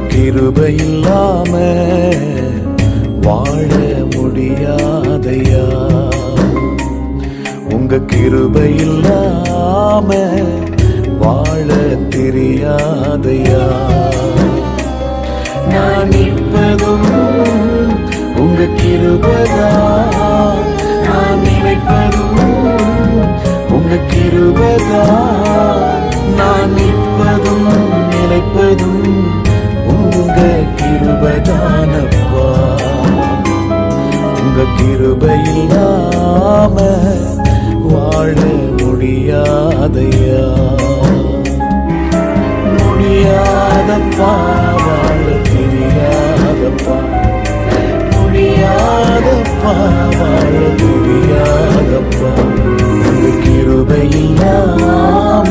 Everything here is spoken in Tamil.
கிருபை இல்லாம வாழ முடியாதையா. உங்க கிருபை இல்லாம வாழ தெரியாதையா. நான் நிற்பதும் உங்க கிருபைதான், நான் நினைப்பதும் உங்க கிருபைதான், நான் நிற்பதும் நினைப்பதும் உங்க கிருபைதானப்பா. உங்க கிருபை இல்லாம வாழ முடியாதையா. முடியாதப்பா, வாழ தெரியாதப்பா, முடியாதப்பா, வாழ தெரியாதப்பா. உங்க கிருபை இல்லாம